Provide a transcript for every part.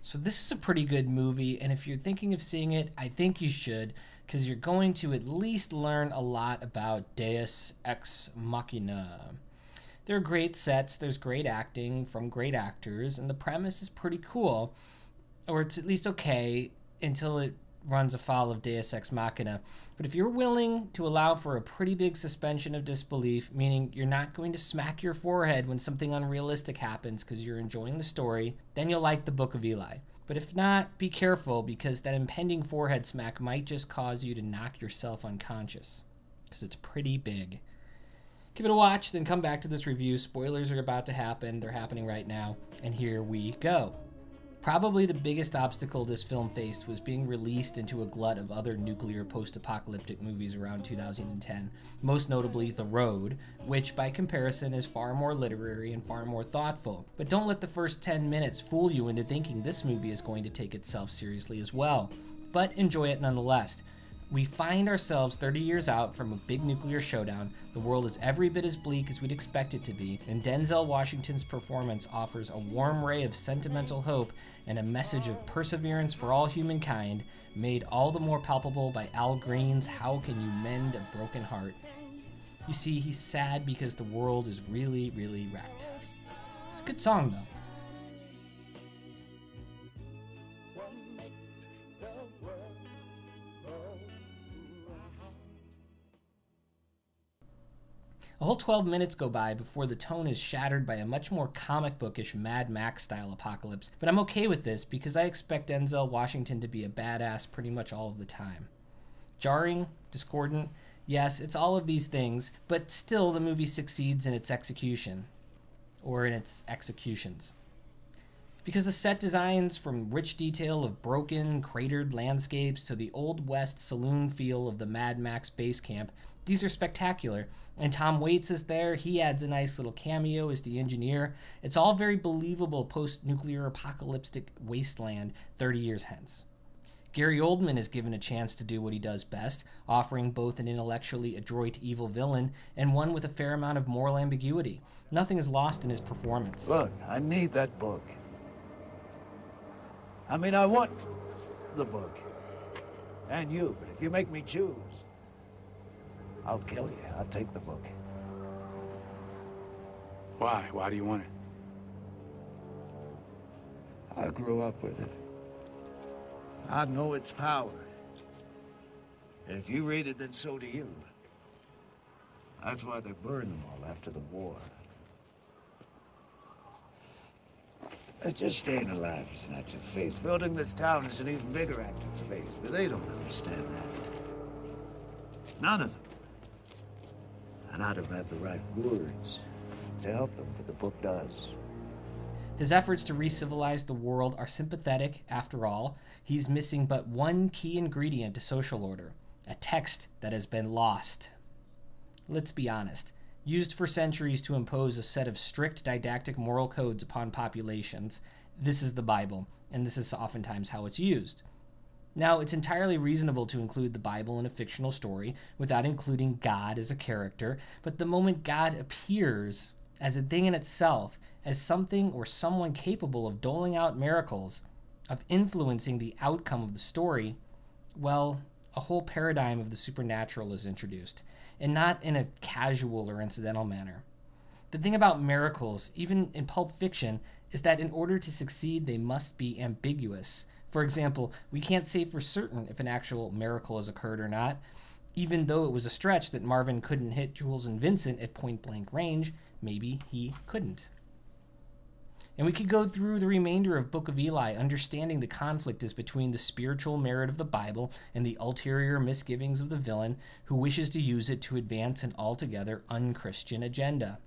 So this is a pretty good movie, and if you're thinking of seeing it, I think you should, because you're going to at least learn a lot about Deus Ex Machina. There are great sets, there's great acting from great actors, and the premise is pretty cool, or it's at least okay until it runs afoul of Deus Ex Machina. But if you're willing to allow for a pretty big suspension of disbelief, meaning you're not going to smack your forehead when something unrealistic happens because you're enjoying the story, then you'll like the Book of Eli. But if not, be careful, because that impending forehead smack might just cause you to knock yourself unconscious, because it's pretty big. Give it a watch, then come back to this review. Spoilers are about to happen. They're happening right now. And here we go. Probably the biggest obstacle this film faced was being released into a glut of other nuclear post-apocalyptic movies around 2010, most notably The Road, which by comparison is far more literary and far more thoughtful. But don't let the first 10 minutes fool you into thinking this movie is going to take itself seriously as well. But enjoy it nonetheless. We find ourselves 30 years out from a big nuclear showdown. The world is every bit as bleak as we'd expect it to be, and Denzel Washington's performance offers a warm ray of sentimental hope and a message of perseverance for all humankind, made all the more palpable by Al Green's "How Can You Mend a Broken Heart?" You see, he's sad because the world is really, really wrecked. It's a good song, though. A whole 12 minutes go by before the tone is shattered by a much more comic bookish Mad Max-style apocalypse, but I'm okay with this because I expect Denzel Washington to be a badass pretty much all of the time. Jarring, discordant, yes, it's all of these things, but still the movie succeeds in its execution, or in its executions. Because the set designs, from rich detail of broken, cratered landscapes to the Old West saloon feel of the Mad Max base camp, these are spectacular. And Tom Waits is there. He adds a nice little cameo as the engineer. It's all very believable post-nuclear apocalyptic wasteland 30 years hence. Gary Oldman is given a chance to do what he does best, offering both an intellectually adroit evil villain and one with a fair amount of moral ambiguity. Nothing is lost in his performance. Look, I need that book. I mean, I want the book. And you, but if you make me choose, I'll kill you. I'll take the book. Why? Why do you want it? I grew up with it. I know its power. And if you read it, then so do you. That's why they burned them all after the war. It's just staying alive is an act of faith. Building this town is an even bigger act of faith, but they don't understand that. None of them. And I don't have the right words to help them, but the book does. His efforts to re-civilize the world are sympathetic, after all. He's missing but one key ingredient to social order: a text that has been lost. Let's be honest. Used for centuries to impose a set of strict didactic moral codes upon populations, this is the Bible, and this is oftentimes how it's used. Now, it's entirely reasonable to include the Bible in a fictional story without including God as a character, but the moment God appears as a thing in itself, as something or someone capable of doling out miracles, of influencing the outcome of the story, well, a whole paradigm of the supernatural is introduced, and not in a casual or incidental manner. The thing about miracles, even in Pulp Fiction, is that in order to succeed, they must be ambiguous. For example, we can't say for certain if an actual miracle has occurred or not. Even though it was a stretch that Marvin couldn't hit Jules and Vincent at point-blank range, maybe he couldn't. And we could go through the remainder of Book of Eli, understanding the conflict is between the spiritual merit of the Bible and the ulterior misgivings of the villain who wishes to use it to advance an altogether unchristian agenda.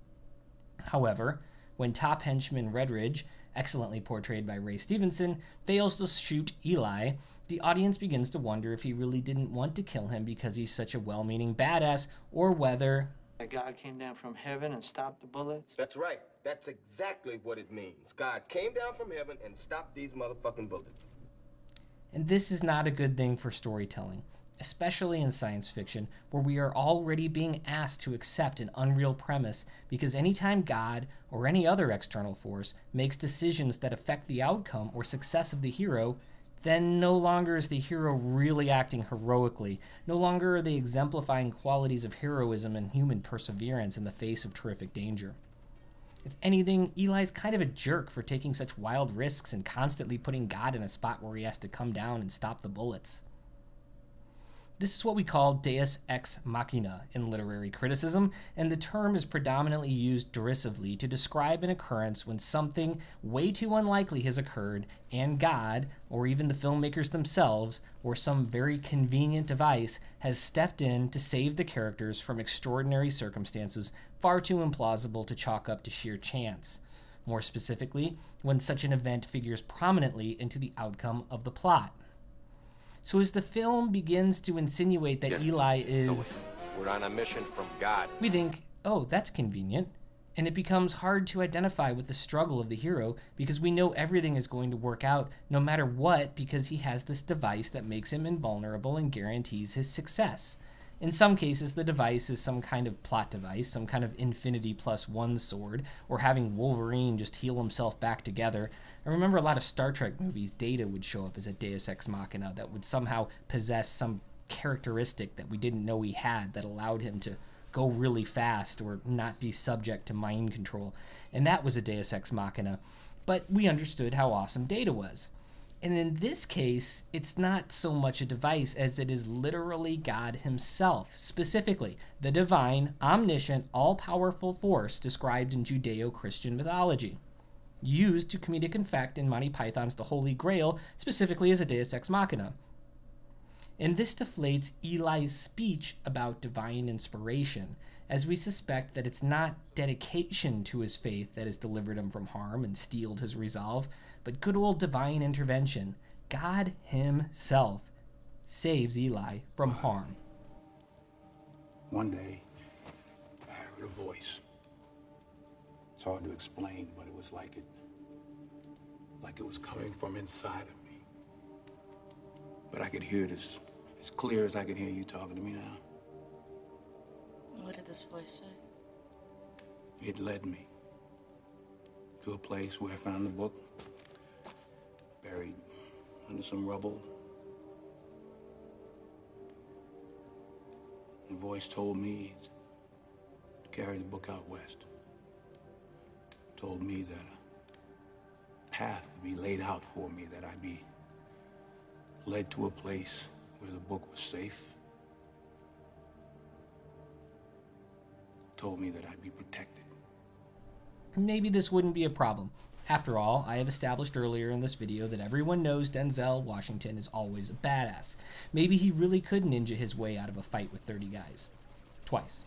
However, when top henchman Redridge, excellently portrayed by Ray Stevenson, fails to shoot Eli, the audience begins to wonder if he really didn't want to kill him because he's such a well-meaning badass, or whether God came down from heaven and stopped the bullets? That's right. That's exactly what it means. God came down from heaven and stopped these motherfucking bullets. And this is not a good thing for storytelling. especially in science fiction, where we are already being asked to accept an unreal premise, because anytime God or any other external force makes decisions that affect the outcome or success of the hero, then no longer is the hero really acting heroically. No longer are they exemplifying qualities of heroism and human perseverance in the face of terrific danger. If anything, Eli's kind of a jerk for taking such wild risks and constantly putting God in a spot where he has to come down and stop the bullets. This is what we call Deus Ex Machina in literary criticism, and the term is predominantly used derisively to describe an occurrence when something way too unlikely has occurred and God, or even the filmmakers themselves, or some very convenient device has stepped in to save the characters from extraordinary circumstances far too implausible to chalk up to sheer chance. More specifically, when such an event figures prominently into the outcome of the plot. So as the film begins to insinuate that Eli is... We're on a mission from God. We think, oh, that's convenient. And it becomes hard to identify with the struggle of the hero because we know everything is going to work out no matter what because he has this device that makes him invulnerable and guarantees his success. In some cases, the device is some kind of plot device, some kind of infinity plus one sword, or having Wolverine just heal himself back together. I remember a lot of Star Trek movies, Data would show up as a Deus Ex Machina that would somehow possess some characteristic that we didn't know he had that allowed him to go really fast or not be subject to mind control. And that was a Deus Ex Machina. But we understood how awesome Data was. And in this case, it's not so much a device as it is literally God himself, specifically the divine, omniscient, all-powerful force described in Judeo-Christian mythology, used to comedic effect in Monty Python's The Holy Grail, specifically as a Deus Ex Machina. And this deflates Eli's speech about divine inspiration, as we suspect that it's not dedication to his faith that has delivered him from harm and steeled his resolve, but good old divine intervention. God himself saves Eli from harm. One day, I heard a voice. It's hard to explain, but it was like it was coming from inside of me. But I could hear it as clear as I can hear you talking to me now. What did this voice say? It led me to a place where I found the book, buried under some rubble. The voice told me to carry the book out west. Told me that a path would be laid out for me, that I'd be led to a place where the book was safe. Told me that I'd be protected. Maybe this wouldn't be a problem. After all, I have established earlier in this video that everyone knows Denzel Washington is always a badass. Maybe he really could ninja his way out of a fight with 30 guys. Twice.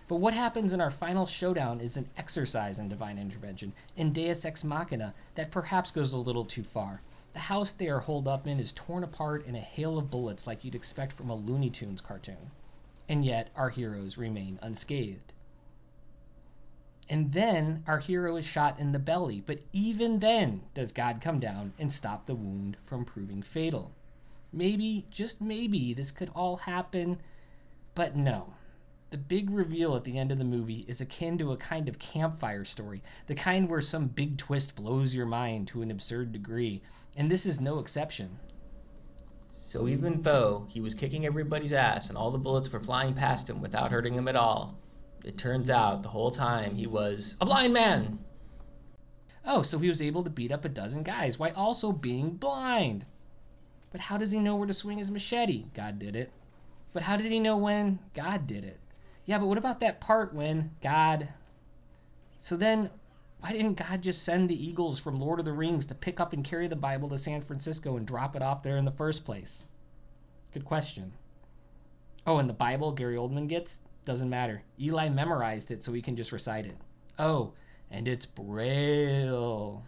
But what happens in our final showdown is an exercise in divine intervention, in Deus Ex Machina, that perhaps goes a little too far. The house they are holed up in is torn apart in a hail of bullets like you'd expect from a Looney Tunes cartoon. And yet, our heroes remain unscathed. And then, our hero is shot in the belly, but even then does God come down and stop the wound from proving fatal. Maybe, just maybe, this could all happen, but no. The big reveal at the end of the movie is akin to a kind of campfire story, the kind where some big twist blows your mind to an absurd degree, and this is no exception. So even though he was kicking everybody's ass and all the bullets were flying past him without hurting him at all, it turns out the whole time he was a blind man. Oh, so he was able to beat up a dozen guys while also being blind. But how does he know where to swing his machete? God did it. But how did he know when? God did it. Yeah, but what about that part when God... So then, why didn't God just send the Eagles from Lord of the Rings to pick up and carry the Bible to San Francisco and drop it off there in the first place? Good question. Oh, and the Bible Gary Oldman gets? Doesn't matter. Eli memorized it so he can just recite it. Oh, and it's Braille.